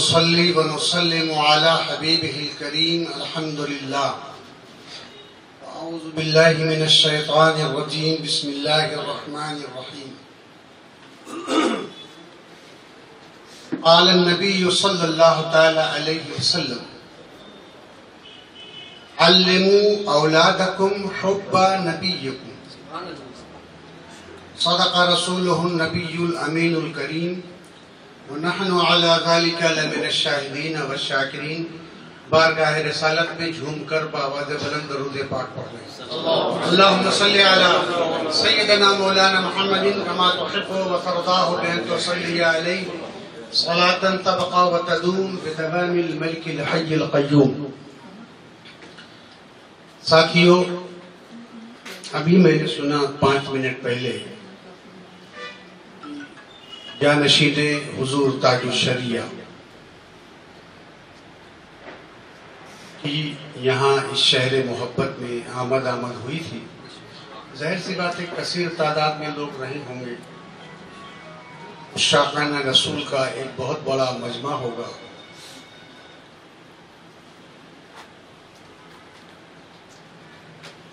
नुसल्ली व नुसल्लिमु अला हबीबिहिल करीम अल्हम्दुलिल्लाह। अऊज़ु बिल्लाहि मिनश शैतानिर रजीम। बिस्मिल्लाहिर रहमानिर रहीम। क़ाल नबी सल्लल्लाहु तआला अलैहि वसल्लम अल्लिमू औलादकुम हुब्बा नबिय्यिकुम। सदक़ रसूलुहुन नबियुल अमीनुल करीम व नहनु अला ज़ालिका लमिनश शाहिदीन व शाकिरीन। बारगाह रिसालत में झूमकर बावाज़ बुलंद दरूद पाक पढ़ रहे हैं। अल्लाहुम्मा सल्लि अला सय्यिदना मौलाना मुहम्मदिन कमा तुहिब्बु व तर्दाहु बिअन तुसल्ली अलैहि सलातन तबक़ा व तदूम बितमामिल मलिकिल हय्यिल क़य्यूम। साथियों, अभी मैंने सुना 5 मिनट पहले जानशीदे हुजूर ताजुश्शरिया कि यहाँ इस शहर मोहब्बत में आमद हुई थी। जाहिर सी बात है कसीर तादाद में लोग नहीं होंगे। शाक़ाना रसूल का एक बहुत बड़ा मजमा होगा।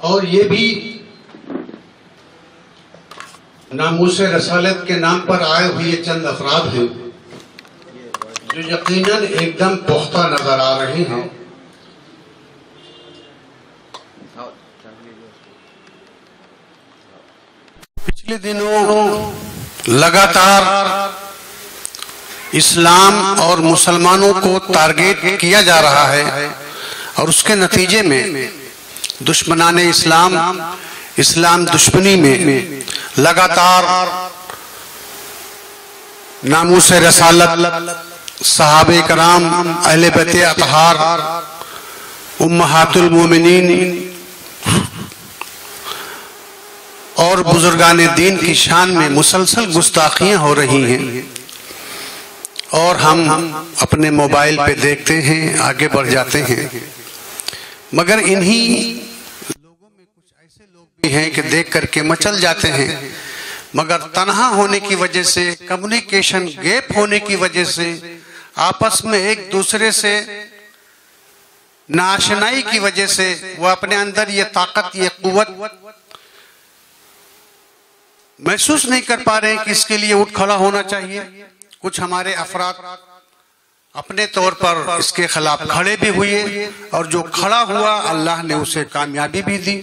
और ये भी नामूसे रसालत के नाम पर आए हुए चंद अफराद हैं जो यकीनन एकदम पुख्ता नजर आ रहे हैं। पिछले दिनों लगातार इस्लाम और मुसलमानों को टारगेट किया जा रहा है और उसके नतीजे में दुश्मनाने इस्लाम दुश्मनी में लगातार नामूसे रसालत, सहाबे कराम, अहले बैत अतहार, उम्महातुल मोमिनीन और बुजुर्गाने दीन की शान में मुसलसल गुस्ताखियां हो रही हैं और हम अपने मोबाइल पे देखते हैं, आगे बढ़ जाते हैं। मगर इन्हीं लोगों में कुछ ऐसे लोग भी हैं कि देख करके मचल जाते हैं, मगर तन्हा होने की वजह से, कम्युनिकेशन गैप होने की वजह से, आपस में एक दूसरे से नाशनाई की वजह से वो अपने अंदर ये ताकत, ये कुव्वत महसूस नहीं कर पा रहे हैं कि इसके लिए उठ खड़ा होना चाहिए। कुछ हमारे अफराद अपने तौर पर इसके खिलाफ खड़े भी हुए और जो खड़ा हुआ अल्लाह ने उसे कामयाबी भी दी।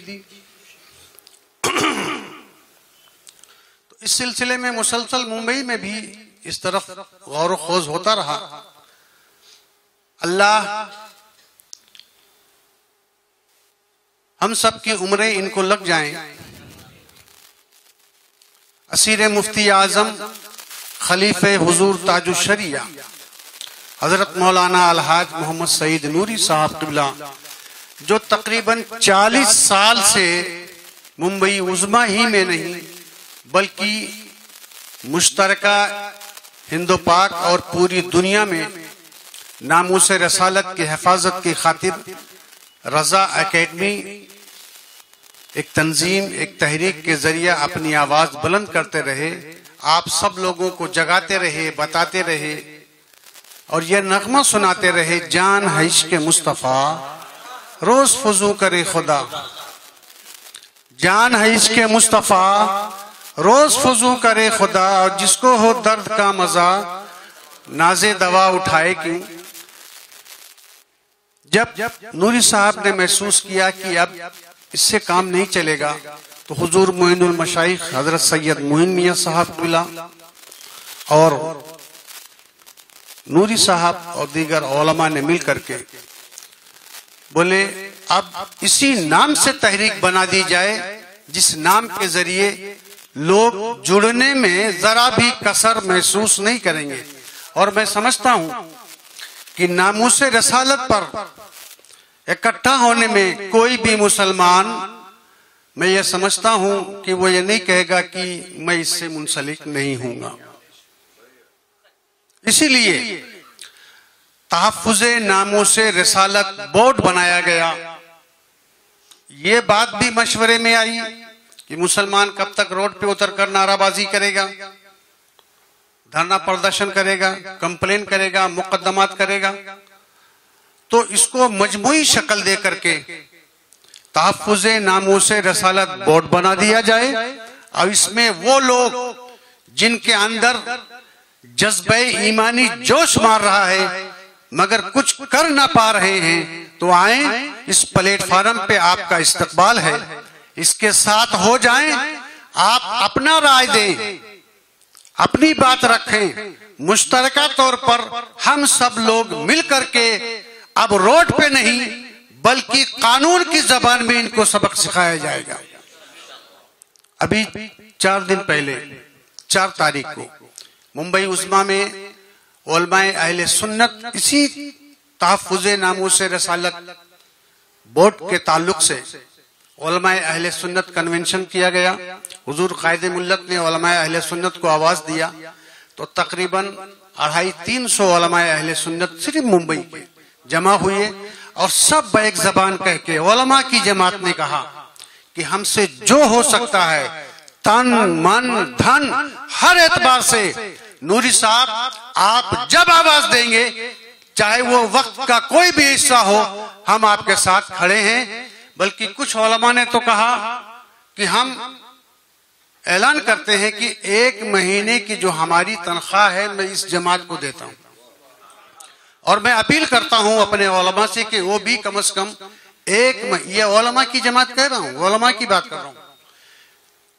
तो इस सिलसिले में मुसलसल मुंबई में भी इस तरफ गौर खोज होता रहा। अल्लाह हम सब की उम्रें इनको लग जाएं। असीर मुफ्ती आजम खलीफे हुजूर ताजुश्शरिया हजरत मौलाना अलहाज मोहम्मद सईद नूरी साहब क़िबला, जो तकरीबन 40 साल से मुंबई उज़्मा ही में नहीं बल्कि मुश्तरका हिंदो पाक और पूरी दुनिया में नामूसे रसालत की हिफाजत की खातिर रजा एकेडमी एक तंजीम, एक तहरीक के जरिए अपनी आवाज बुलंद करते रहे, आप सब लोगों को जगाते रहे, बताते रहे और यह नगमा सुनाते रहे, जान है इश्क़ मुस्तफ़ा रोज फुजू करे खुदा, जान है इश्क़ मुस्तफ़ा रोज फुजू करे खुदा, और जिसको हो दर्द का मजा नाजे दवा उठाए क्यों। जब नूरी साहब ने महसूस किया कि अब इससे काम नहीं चलेगा, तो हुजूर मोइनुल मशाइख हजरत सैयद मोइन मियां साहब क़िबला और नूरी साहब और दीगर उलमा ने मिल करके बोले अब इसी नाम से तहरीक बना दी जाए जिस नाम के जरिए लोग जुड़ने में जरा भी कसर महसूस नहीं करेंगे। और मैं समझता हूं कि नामूसे रसालत पर इकट्ठा होने में कोई भी मुसलमान, मैं ये समझता हूं कि वो ये नहीं कहेगा कि मैं इससे मुंसलिक नहीं हूंगा। इसीलिए तहफ़्फ़ुज़े नामूसे रसालत बोर्ड बनाया गया। ये बात भी मशवरे में आई कि मुसलमान कब तक रोड पे उतर कर नाराबाजी करेगा। धरना प्रदर्शन करेगा, कंप्लेन करेगा, मुकदमात करेगा, तो इसको मजमूई शक्ल दे करके तहफ्फुज़े नामूसे रसालत बोर्ड बना दिया जाए और इसमें वो लोग जिनके अंदर जज्बे ईमानी जोश मार रहा है मगर कुछ कर ना पा रहे हैं तो आए, इस प्लेटफार्म पे आपका इस्तकबाल है, इसके साथ हो जाएं, आप अपना राय दें, अपनी बात रखें। मुश्तरका तौर पर हम सब लोग मिल करके अब रोड पे नहीं बल्कि कानून की जबान में इनको सबक सिखाया जाएगा। अभी 4 दिन पहले 4 तारीख को मुंबई उज़्मा में उलमाए अहले सुन्नत इसी तहफ्फुज़े नामूसे रसालत बोर्ड के ताल्लुक से उलमाए अहले सुन्नत कन्वेंशन किया गया। हुजूर कायदे मुल्लत ने उलमाए अहले सुन्नत को आवाज दिया तो तकरीबन 250-300 उलमाए अहले सुन्नत सिर्फ मुंबई के जमा हुए और सब बैक जबान कह के उलमा की जमात ने कहा कि हमसे जो हो सकता है तन मन धन हर एतबार से नूरी साहब आप जब आवाज देंगे चाहे वो वक्त का कोई भी हिस्सा हो हम आपके साथ खड़े हैं। बल्कि कुछ उलमा ने तो कहा कि हम ऐलान करते हैं कि 1 महीने की जो हमारी तनख्वाह है मैं इस जमात को देता हूं और मैं अपील करता हूं अपने उलमा से कि वो भी कम से कम ये उलमा की जमात कह रहा हूं, उलमा की बात कर रहा हूं।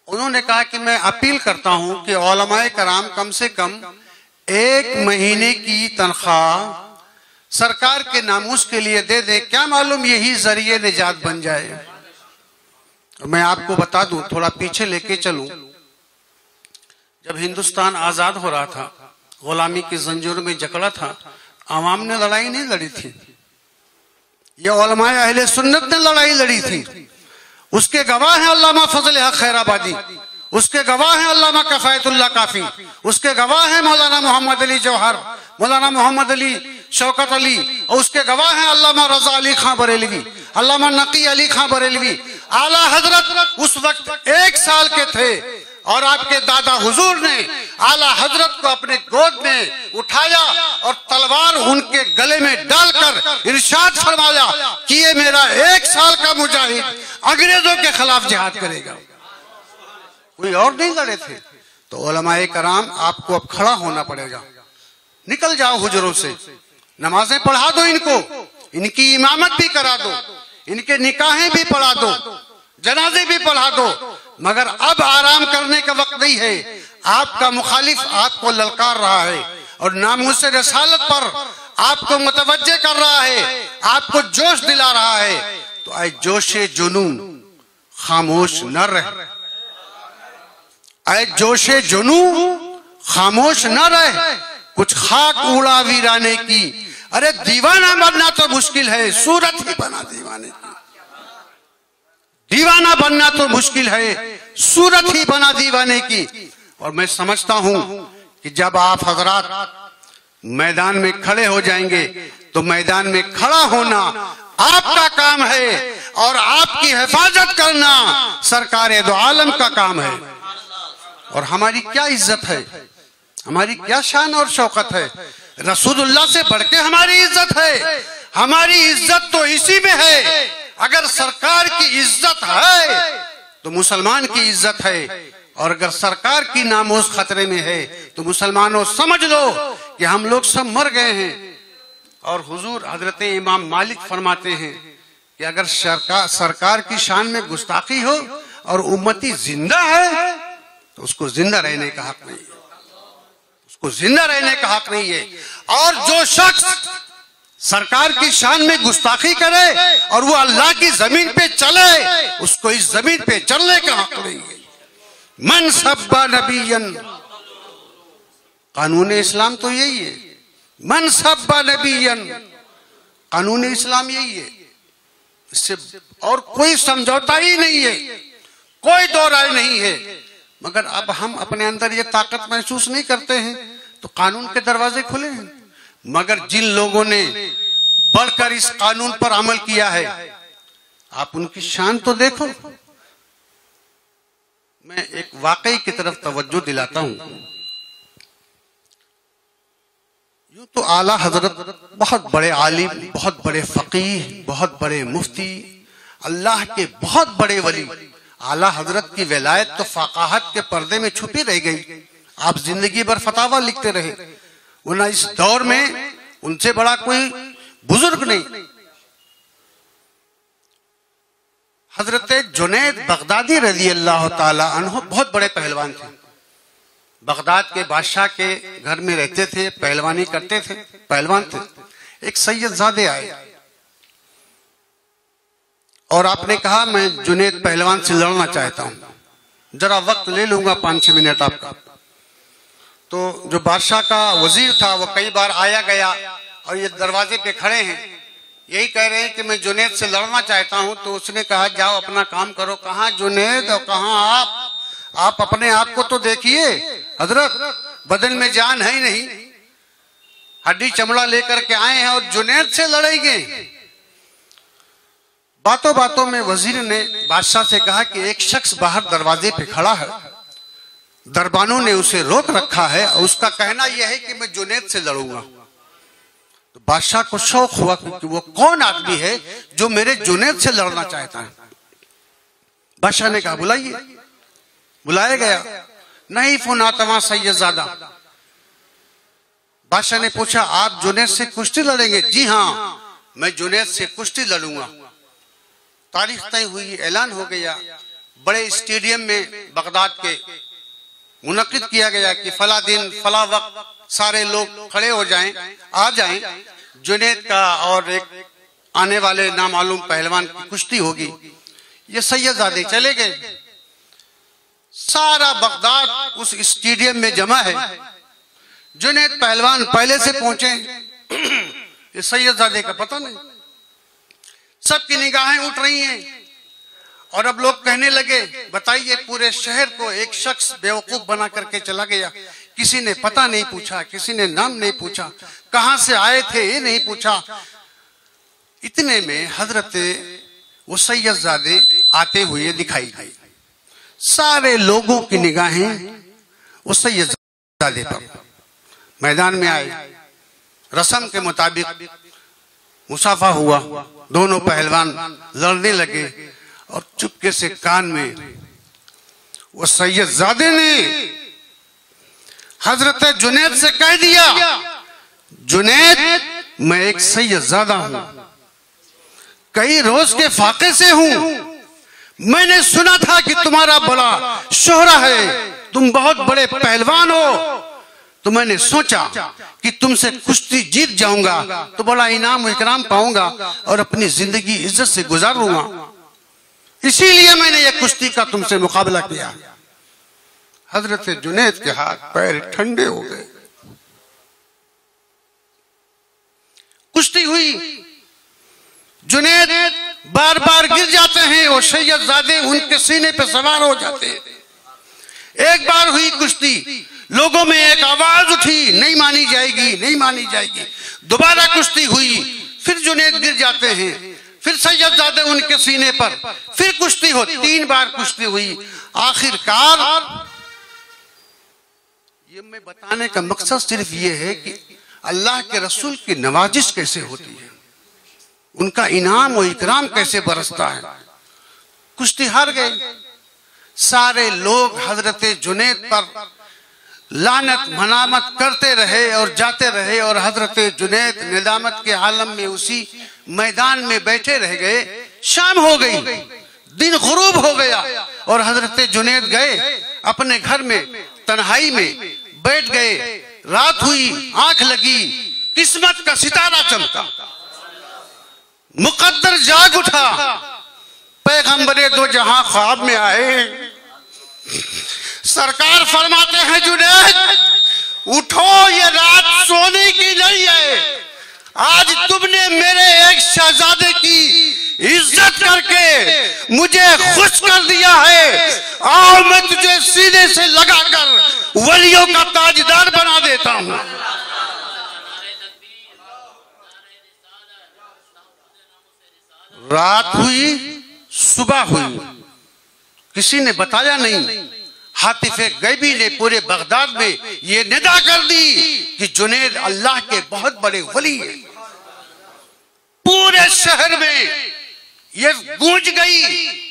उन्होंने कहा कि मैं अपील करता हूं कि उलमाए कराम कम से कम 1 महीने की तनख्वाह सरकार के नामूस के लिए दे दे, क्या मालूम यही जरिए निजात बन जाए। मैं आपको बता दूं, थोड़ा पीछे लेके चलूं, जब हिंदुस्तान आजाद हो रहा था, गुलामी की जंजीरों में जकड़ा था, आवाम ने लड़ाई नहीं लड़ी थी, यह उलमाए अहले सुन्नत ने लड़ाई लड़ी थी। उसके गवाह हैं अल्लामा फजल हक खैराबादी, उसके गवाह हैं अल्लामा कफायतुल्लाह काफी, उसके गवाह हैं मौलाना मोहम्मद अली जौहर, मौलाना मोहम्मद अली शौकत अली, और उसके गवाह हैं अल्लामा रजा अली खां बरेलवी, अल्लामा नकी अली खां बरेलवी। आला हजरत उस वक्त 1 साल के थे और आपके दादा हुजूर ने आला हजरत को अपने गोद में उठाया और तलवार उनके गले में डालकर इरशाद फरमाया कि ये मेरा 1 साल का मुजाहिद अंग्रेजों के खिलाफ जिहाद करेगा। कोई और नहीं लड़े थे। तो उलमाए कराम आपको अब खड़ा होना पड़ेगा, निकल जाओ हुजरों से, नमाजें पढ़ा दो इनको, इनकी इमामत भी करा दो, इनके निकाहें भी पढ़ा दो, जनाजे भी पढ़ा दो, मगर अब आराम करने का वक्त नहीं है। आपका मुखालिफ आपको ललकार रहा है और नामूसे रसालत पर आपको मुतवज्जे कर रहा है, आपको जोश दिला रहा है। तो आए जोशे जुनून खामोश न रहे, आए जोशे जुनून खामोश न रहे, कुछ खाक उड़ा वीराने की। अरे दीवाना बनना तो मुश्किल है, सूरत ही बना दीवाने की। दीवाना बनना तो मुश्किल है, सूरत ही बना दीवाने की। और मैं समझता हूं कि जब आप हजरात मैदान में खड़े हो जाएंगे तो मैदान में खड़ा होना आपका काम है और आपकी हिफाजत करना सरकार दो आलम का काम है। और हमारी क्या इज्जत है, हमारी क्या शान और शौकत है, रसूलुल्लाह से बढ़ के हमारी इज्जत है। हमारी इज्जत तो इसी में है। अगर सरकार की इज्जत है तो मुसलमान की इज्जत है, और अगर सरकार की नामोस खतरे में है तो मुसलमानों समझ लो कि हम लोग सब मर गए हैं। और हुजूर हजरत इमाम मालिक फरमाते हैं कि अगर सरकार की शान में गुस्ताखी हो और उम्मती जिंदा है तो उसको जिंदा रहने का हक नहीं है, उसको जिंदा रहने का हक नहीं है। और जो शख्स सरकार की शान में गुस्ताखी करे और वो अल्लाह की जमीन पे चले, उसको इस जमीन पे चलने का हक नहीं है। मन सब्बा नबीयन, कानून इस्लाम तो यही है। मन सब्बा नबीयन, कानून इस्लाम यही है। इससे और कोई समझौता ही नहीं है, कोई दो राय नहीं है। मगर अब हम अपने अंदर ये ताकत महसूस नहीं करते हैं तो कानून के दरवाजे खुले हैं। मगर जिन लोगों ने बढ़कर इस कानून पर अमल किया है, आप उनकी शान तो देखो। मैं एक वाकई की तरफ तवज्जो दिलाता हूं। यूं तो आला हजरत बहुत बड़े आलिम, बहुत बड़े फकीह, बहुत बड़े मुफ्ती, अल्लाह के बहुत बड़े वली। आला हजरत की विलायत तो फ़क़ाहत के पर्दे में छुपी रह गई। आप जिंदगी भर फतावा लिखते रहे, वरना इस दौर में उनसे बड़ा कोई बुजुर्ग नहीं। हजरत जुनैद बगदादी रजी अल्लाह ताला अन्हु बहुत बड़े पहलवान थे। बगदाद के बादशाह के घर में रहते थे, पहलवानी करते थे, पहलवान थे। एक सैयदजादे आए और आपने कहा मैं जुनैद पहलवान से लड़ना चाहता हूं, जरा वक्त ले लूंगा 5-6 मिनट आपका। तो जो बादशाह का वजीर था वो कई बार आया गया और ये दरवाजे पे खड़े हैं, यही कह रहे हैं कि मैं जुनैद से लड़ना चाहता हूं। तो उसने कहा जाओ अपना काम करो। कहां जुनैद और कहां आप अपने आप को तो देखिए हजरत, बदन में जान है ही नहीं, हड्डी चमड़ा लेकर के आए हैं और जुनैद से लड़ेंगे। बातों बातों में वजीर ने बादशाह से कहा कि एक शख्स बाहर दरवाजे पे खड़ा है, दरबानों ने उसे रोक रखा है और उसका कहना यह है कि मैं जुनैद से लड़ूंगा। तो बादशाह को शौक हुआ कि वो कौन आदमी है जो मेरे जुनैद से लड़ना चाहता है। बादशाह ने कहा बुलाइए। बुलाया गया। नहीं फुनातवा सैयदजादा। बादशाह ने पूछा आप जुनैद से कुश्ती लड़ेंगे? जी हाँ, मैं जुनैद से कुश्ती लड़ूंगा। तारीख तय हुई, ऐलान हो गया, बड़े स्टेडियम में बगदाद के मुनक्किद किया गया कि फला दिन फला वक्त सारे लोग खड़े हो जाएं, आ जाएं, जुनैद का और एक आने वाले नामालूम पहलवान की कुश्ती होगी। ये सैयदजादे चले गए। सारा बगदाद उस स्टेडियम में जमा है। जुनैद पहलवान पहले से पहुंचे, ये सैयदजादे का पता नहीं। सबकी निगाहें उठ रही हैं और अब लोग कहने लगे बताइए पूरे शहर को एक शख्स बेवकूफ बना करके चला गया, किसी ने पता नहीं पूछा, किसी ने नाम नहीं पूछा, कहां से आए थे ये नहीं पूछा। इतने में हजरत वो सैयदजादे आते हुए दिखाई दी। सारे लोगों की निगाहें वो सैयदजादे पर। मैदान में आए, रस्म के मुताबिक मुसाफा हुआ, दोनों पहलवान लड़ने लगे और चुपके से कान में वो सैयदजादे ने हजरत जुनैद से कह दिया, जुनैद मैं एक सैयदजादा हूं, कई रोज के फाके से हूं, मैंने सुना था कि तुम्हारा बड़ा शोहरा है, तुम बहुत बड़े पहलवान हो, तो मैंने सोचा कि तुमसे कुश्ती जीत जाऊंगा तो बड़ा इनाम इकराम पाऊंगा और अपनी जिंदगी इज्जत से गुजारूंगा, इसीलिए मैंने ये कुश्ती का तुमसे मुकाबला किया। हजरत जुनैद के हाथ पैर ठंडे हो गए। कुश्ती हुई, जुनैद बार बार गिर जाते हैं और सैयदजादे उनके सीने पे सवार हो जाते हैं। एक बार हुई कुश्ती, लोगों में एक आवाज उठी नहीं मानी जाएगी, नहीं मानी जाएगी। दोबारा कुश्ती हुई, फिर जुनैद गिर जाते हैं, फिर सैयदजादे उनके सीने पर, फिर कुश्ती हो, 3 बार कुश्ती हुई। आखिरकार ये मैं बताने का मकसद सिर्फ ये है कि अल्लाह के रसूल की नवाजिश कैसे होती है, उनका इनाम और इकराम कैसे बरसता है। कुश्ती हार गए। सारे लोग हजरत जुनैद पर लानत मनामत करते रहे और जाते रहे और हजरत जुनैद निदामत के आलम में उसी मैदान में बैठे रह गए। शाम हो गई, दिन गुरूब हो गया और हजरत जुनैद गए अपने घर में, तन्हाई में बैठ गए। रात हुई, आंख लगी, किस्मत का सितारा चमका, मुकद्दर जाग उठा, पैगंबरे दो जहां ख्वाब में आए। सरकार फरमाते हैं जुनैद उठो, ये रात सोने की नहीं है, आज तुमने मेरे एक शहजादे की इज्जत करके मुझे खुश कर दिया है। आओ मैं तुझे सीने से लगाकर वलियों का ताजदार बना देता हूं। रात हुई, सुबह हुई, किसी ने बताया नहीं। हातिफ गैबी ने पूरे बगदाद में ये निदा कर दी कि जुनैद अल्लाह के बहुत बड़े वली हैं। पूरे शहर में ये गूंज गई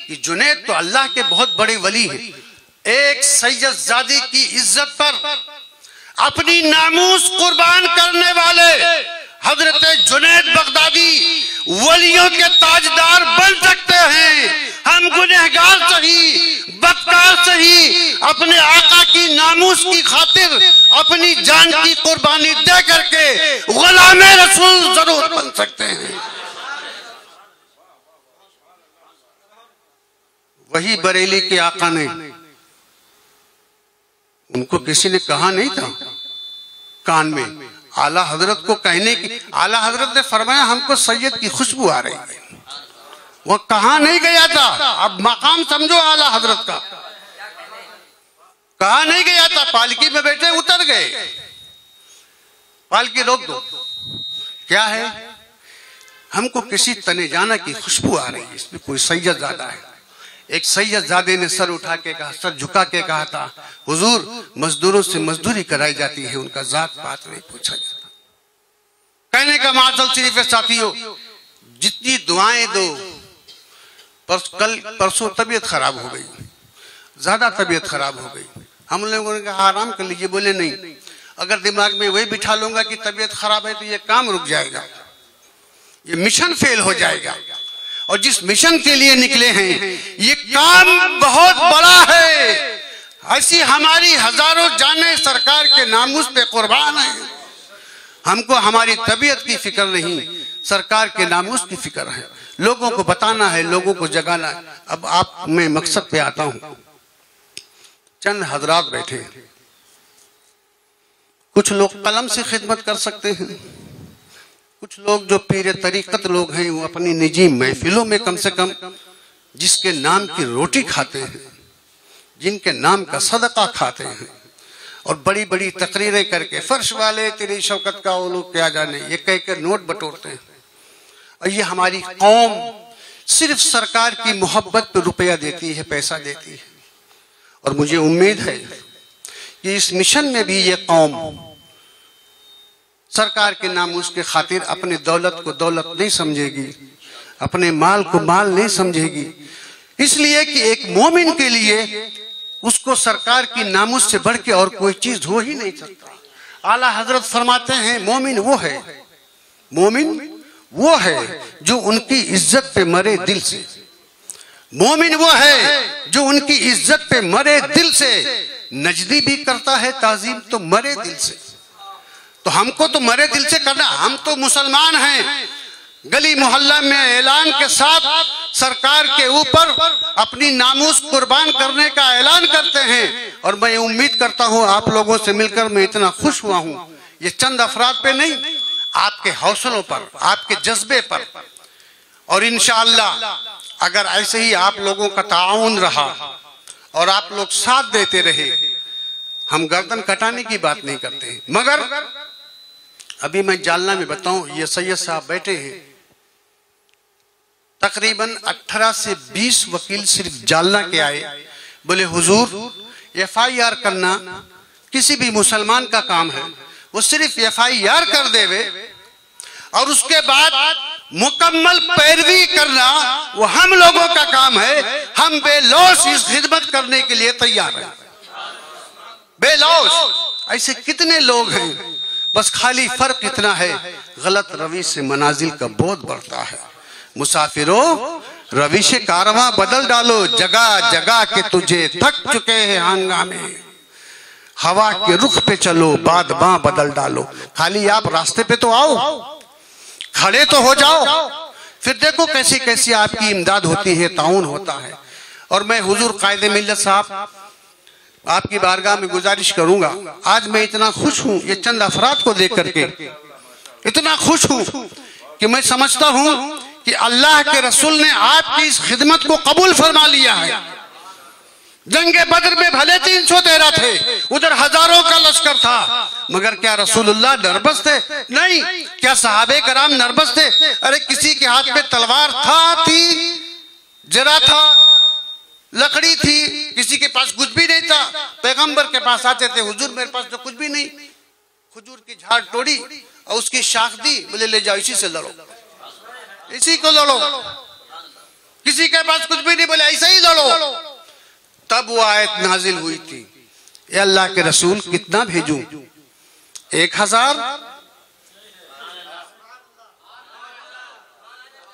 कि जुनैद तो अल्लाह के बहुत बड़े वली हैं। एक सैयदजादी की इज्जत पर अपनी नामूस कुर्बान करने वाले हजरत जुनैद बगदादी वलियों के ताजदार बन सकते हैं। हम गुनहगार सही, बदकार सही, अपने आका की नामूस की खातिर अपनी जान की कुर्बानी दे करके गुलामे रसूल जरूर बन सकते हैं। वही बरेली के आका ने, उनको किसी ने कहा नहीं था कान में, आला हजरत को कहने की, आला हजरत ने फरमाया हमको सैयद की खुशबू आ रही है। वो कहा नहीं गया था, अब मकाम समझो आला हजरत का, कहा नहीं गया था, पालकी में बैठे उतर गए, पालकी रोक दो, क्या है, हमको किसी तने जाना की खुशबू आ रही है, इसमें कोई सैयदजादा है। एक सैयदजादे ने सर उठा के कहा, सर झुका के कहा था, हुजूर मजदूरों से मजदूरी कराई जाती है, उनका जात पात नहीं पूछा जाता। कहने का माजल शरीफ है साथियों, जितनी दुआएं दो, परसों तबीयत खराब हो गई, ज्यादा तबीयत खराब हो गई, हम लोगों ने कहा आराम कर लीजिए, बोले नहीं, अगर दिमाग में वही बिठा लूंगा कि तबीयत खराब है तो ये काम रुक जाएगा, ये मिशन फेल हो जाएगा, और जिस मिशन के लिए निकले हैं ये काम बहुत बड़ा है। ऐसी हमारी हजारों जानें सरकार के नामूस पे कुर्बान है। हमको हमारी तबीयत की फिक्र नहीं, सरकार के नामूस की फिक्र है, लोगों को बताना है, लोगों को जगाना है। अब आप मैं मकसद पे आता हूं। चंद हजरात बैठे, कुछ लोग कलम से खिदमत कर सकते हैं, कुछ लोग जो पीर तरीकत लोग हैं वो अपनी निजी महफिलों में कम से कम जिसके नाम की रोटी खाते हैं, जिनके नाम का सदका खाते हैं, और बड़ी बड़ी तकरीरें करके फर्श वाले तेरी शौकत का वो लोग क्या जाने, ये कह कर नोट बटोरते हैं। और ये हमारी कौम सिर्फ सरकार की मोहब्बत पे रुपया देती है, पैसा देती है, और मुझे उम्मीद है कि इस मिशन में भी ये कौम सरकार के नामूस के खातिर अपने दौलत को दौलत नहीं समझेगी, अपने माल को माल नहीं समझेगी, इसलिए कि एक मोमिन के लिए उसको सरकार की नामूस से बढ़ के और कोई चीज हो ही नहीं सकता। आला हजरत फरमाते हैं मोमिन वो है, मोमिन वो है जो उनकी इज्जत पे मरे दिल से, मोमिन वो है जो उनकी इज्जत पे मरे दिल से, नजदी भी करता है ताजीम तो मरे दिल से। तो हमको तो मरे दिल से करना, हम तो मुसलमान हैं, गली मोहल्ला में ऐलान के साथ सरकार के ऊपर अपनी नामूस कुर्बान करने का ऐलान करते हैं। और मैं उम्मीद करता हूं आप लोगों से मिलकर मैं इतना खुश हुआ हूं, ये चंद अफराद पे नहीं, आपके हौसलों पर, आपके जज्बे पर, और इंशाअल्लाह अगर ऐसे ही आप लोगों का ताउन रहा और आप लोग साथ देते रहे, हम गर्दन कटाने की बात नहीं करते, मगर अभी मैं जालना में बताऊं, ये सैयद साहब बैठे हैं, तकरीबन 18 से 20 वकील सिर्फ जालना के आए, बोले हुजूर FIR करना किसी भी मुसलमान का काम है, वो सिर्फ FIR कर देवे और उसके बाद मुकम्मल पैरवी करना वो हम लोगों का काम है, हम बेलौस इस खिदमत करने के लिए तैयार हैं। बेलौस ऐसे कितने लोग हैं, बस खाली फर्क इतना है, गलत रवि से मनाजिल का बोझ बढ़ता है। मुसाफिरों रवि से कारवां बदल डालो, जगह जगह के तुझे थक चुके हैं हंगामे, हवा के रुख पे चलो, बाद बां बदल डालो। खाली आप रास्ते पे तो आओ, खड़े तो हो जाओ, फिर देखो कैसी कैसी आपकी इमदाद होती है, ताउन होता है। और मैं हुजूर कायदे मिल्लत साहब आपकी बारगाह में गुजारिश करूंगा, आज मैं इतना खुश हूं, ये चंद अफराद को देख करके इतना खुश हूं कि मैं समझता हूं कि अल्लाह के रसूल ने आपकी इस खिदमत को कबूल फरमा लिया है। जंगे बद्र में भले 313 थे, उधर हजारों का लश्कर था, मगर क्या रसूलुल्लाह नर्वस थे? नहीं। क्या सहाबे कराम नर्वस थे? अरे किसी के हाथ में तलवार था, थी, जरा था, लकड़ी थी, किसी के पास कुछ भी नहीं था, पैगंबर के पास आते थे, हुजूर मेरे पास तो कुछ भी नहीं। खजूर की झाड़ तोड़ी और उसकी शाख दी, बोले ले जाओ इसी से लड़ो, इसी को लड़ो। किसी के पास कुछ भी नहीं, बोले ऐसा ही लड़ो। तब वो आयत नाजिल हुई थी, ए अल्लाह के रसूल कितना भेजूं? 1000?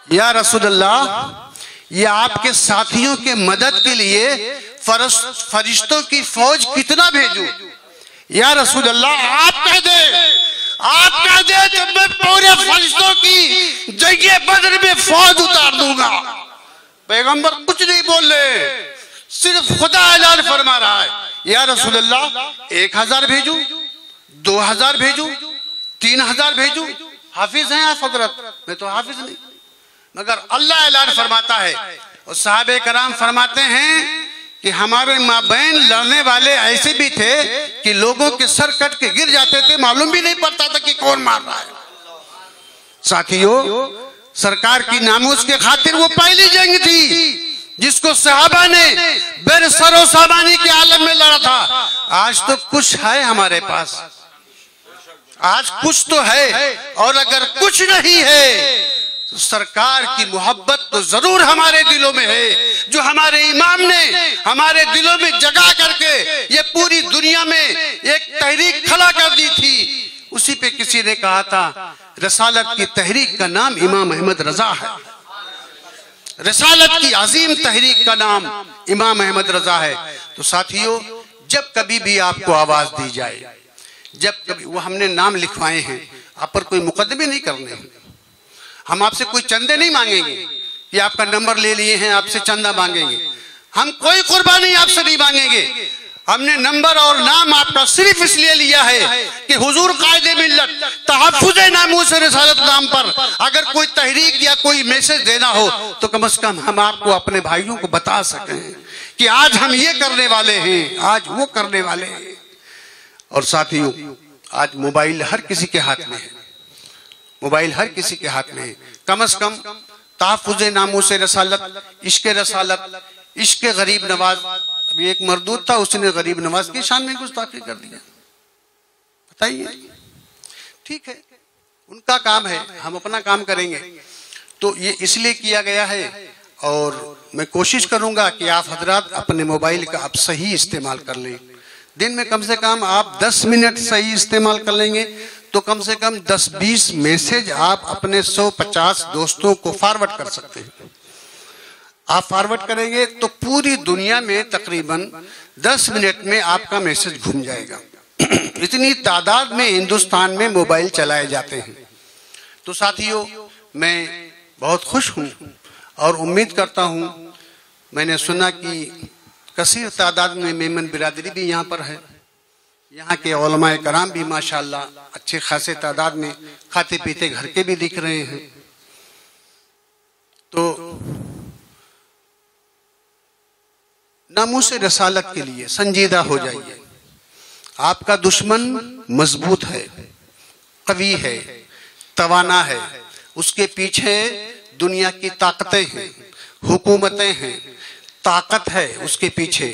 या रसूलल्लाह, ये आपके साथियों के मदद के लिए फरिश्तों की फौज कितना भेजूं? या रसूल अल्लाह, आप कह दे तो मैं पूरे फरिश्तों की जंगे बदर में फौज उतार दूंगा। पैगंबर कुछ नहीं बोल रहे, सिर्फ खुदा ऐलान फरमा रहा है, या रसूल अल्लाह 1000 भेजूं, 2000 भेजूं, 3000 भेजूं? हाफिज हैं आप हजरत? मैं तो हाफिज नहीं, मगर अल्लाह ऐलान फरमाता है। और साहबे कराम फरमाते हैं कि हमारे माबैन लड़ने वाले ऐसे भी थे कि लोगों के सर कट के गिर जाते थे, मालूम भी नहीं पड़ता था कि कौन मार रहा है। साथियों, सरकार की नामूस के खातिर वो पहली जंग थी जिसको सहाबा ने बेरसरो सामानी के आलम में लड़ा था। आज तो कुछ है हमारे पास, आज कुछ तो है, और अगर कुछ नहीं है तो सरकार की मोहब्बत तो जरूर हमारे दिलों में है, जो हमारे इमाम ने हमारे दिलों में जगा करके ये पूरी दुनिया में एक तहरीक खड़ा कर दी थी। उसी पे किसी ने कहा था, रसालत की तहरीक का नाम इमाम अहमद रजा है। रसालत की अजीम तहरीक का नाम इमाम अहमद रजा है। तो साथियों, जब कभी भी आपको आवाज दी जाए, जब कभी, वो हमने नाम लिखवाए हैं, आप पर कोई मुकदमे नहीं करने हैं, हम आपसे कोई चंदे नहीं मांगेंगे कि आपका नंबर ले लिए हैं आपसे चंदा मांगेंगे, हम कोई कुर्बानी आपसे नहीं मांगेंगे। हमने नंबर और नाम आपका सिर्फ इसलिए लिया है कि हुजूर कायदे मिल्लत तहफ्फुज़े नामूस रिसालत नाम पर अगर कोई तहरीक या कोई मैसेज देना हो तो कम से कम हम आपको अपने भाइयों को बता सकें कि आज हम ये करने वाले हैं, आज वो करने वाले हैं। और साथियों, आज मोबाइल हर किसी के हाथ में है, मोबाइल हर किसी के हाथ में है। कम से कम तहफ्फुज़े नामूस रसालत, इश्क़े रसालत, इश्क़े गरीब नवाज, अभी एक मरदूद था, उसने गरीब नवाज की शान में गुस्ताखी कर दिया, बताइए। ठीक है, उनका काम है, हम अपना काम करेंगे। तो ये इसलिए किया गया है, और मैं कोशिश करूंगा कि आप हजरात अपने मोबाइल का आप सही इस्तेमाल कर लें। दिन में कम से कम आप 10 मिनट सही इस्तेमाल कर लेंगे तो कम से कम 10-20 मैसेज आप अपने 150 दोस्तों को फॉरवर्ड कर सकते हैं। आप फॉरवर्ड करेंगे तो पूरी दुनिया में तकरीबन 10 मिनट में आपका मैसेज घूम जाएगा। इतनी तादाद में हिंदुस्तान में मोबाइल चलाए जाते हैं। तो साथियों, मैं बहुत खुश हूं और उम्मीद करता हूं, मैंने सुना कि कसीर तादाद में मेमन बिरादरी भी यहाँ पर है, यहाँ के उलमाए कराम भी माशाअल्लाह अच्छे खासे तादाद में खाते पीते घर के भी दिख रहे हैं। तो नामूस रसालत के लिए संजीदा हो जाइए। आपका दुश्मन मजबूत है, कवी है, तवाना है, उसके पीछे दुनिया की ताकतें हैं, हुकूमतें हैं, ताकत है उसके पीछे,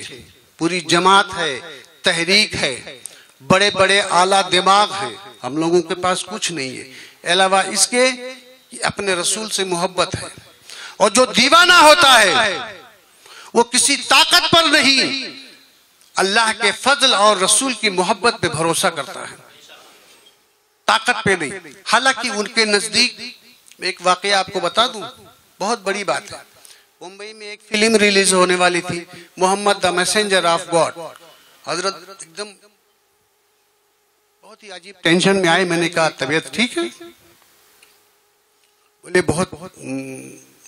पूरी जमात है, तहरीक है, बड़े बड़े आला दिमाग हैं। हम लोगों के पास कुछ नहीं है, अलावा इसके कि अपने रसूल से मोहब्बत है। और जो दीवाना होता है वो किसी ताकत पर नहीं, अल्लाह के फजल और रसूल की मोहब्बत पे भरोसा करता है, ताकत पे नहीं। हालांकि उनके नजदीक एक वाकया आपको बता दूं, बहुत बड़ी बात है। मुंबई में एक फिल्म रिलीज होने वाली थी, Muhammad the messenger of God. हजरत एकदम बहुत ही अजीब टेंशन में आए। मैंने कहा तबीयत ठीक है? बोले बहुत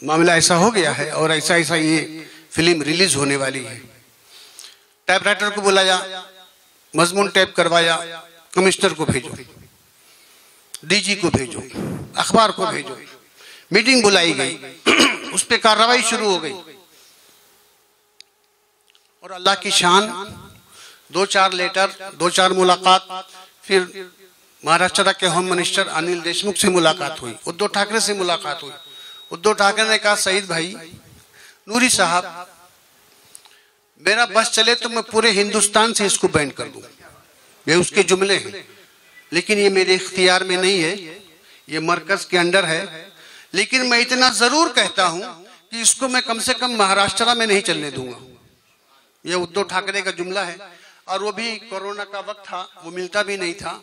मामला ऐसा हो गया है और ऐसा ऐसा ये फिल्म रिलीज होने वाली है। टाइपराइटर को बुलाया, मजमून टाइप करवाया, कमिश्नर को भेजो, डीजी को भेजो, अखबार को भेजो, मीटिंग बुलाई गई, उस पर कार्रवाई शुरू हो गई। और अल्लाह की शान, 2-4 लेटर, 2-4 मुलाकात, फिर महाराष्ट्र के होम मिनिस्टर अनिल देशमुख से मुलाकात हुई, उद्धव ठाकरे से मुलाकात हुई। उद्धव ठाकरे ने कहा, सईद भाई, नूरी साहब मेरा बस चले तो मैं पूरे हिंदुस्तान से इसको बैन कर दूं, ये उसके जुमले हैं। लेकिन ये मेरे इख्तियार में नहीं है, ये मरकज के अंडर है। लेकिन मैं इतना जरूर कहता हूं कि इसको मैं कम से कम महाराष्ट्र में नहीं चलने दूंगा। ये उद्धव ठाकरे का जुमला है, और वो भी कोरोना का वक्त था, वो मिलता भी नहीं था।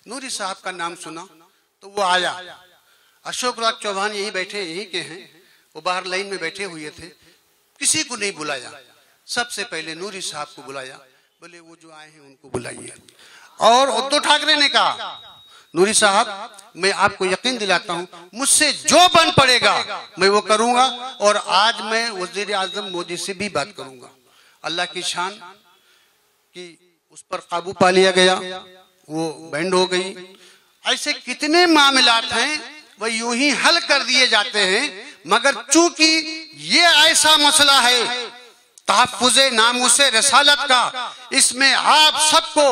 नूरी साहब का नाम सुना तो वो आया। अशोक राज चौहान यही बैठे, यही के हैं, वो बाहर लाइन में बैठे हुए थे, किसी को नहीं बुलाया। सबसे पहले नूरी साहब को बुलाया, बोले वो जो आए हैं उनको बुलाइए। और उद्धव ठाकरे ने कहा, नूरी साहब मैं आपको यकीन दिलाता हूं मुझसे जो बन पड़ेगा मैं वो करूंगा, और आज मैं वजीर आजम मोदी से भी बात करूंगा। अल्लाह की शान कि उस पर काबू पा लिया गया, वो बैंड हो गई। ऐसे कितने मामलात हैं वो यूं ही हल कर दिए जाते हैं, मगर चूंकि ये ऐसा मसला है तहफ्फुज़े नामूसे रसालत का, इसमें आप सबको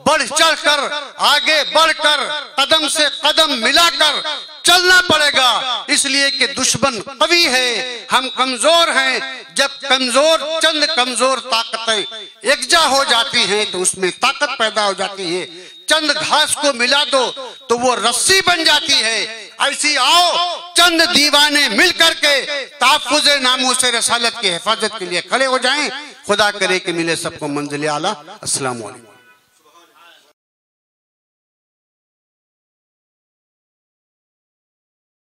बढ़ चढ़ कर आगे बढ़कर कदम से कदम मिलाकर चलना पड़ेगा। इसलिए कि दुश्मन कवी है, हम कमजोर हैं। जब चंद कमजोर ताकतें एकजा हो जाती हैं तो उसमें ताकत पैदा हो जाती है। चंद घास को मिला दो तो वो रस्सी बन जाती है। ऐसी आओ चंद दीवाने मिल करके तहफ्फुज़े नामूसे रसालत की हिफाजत के लिए खड़े हो जाएं। खुदा करे कि मिले सबको मंजिल आला। अस्सलाम वालेकुम।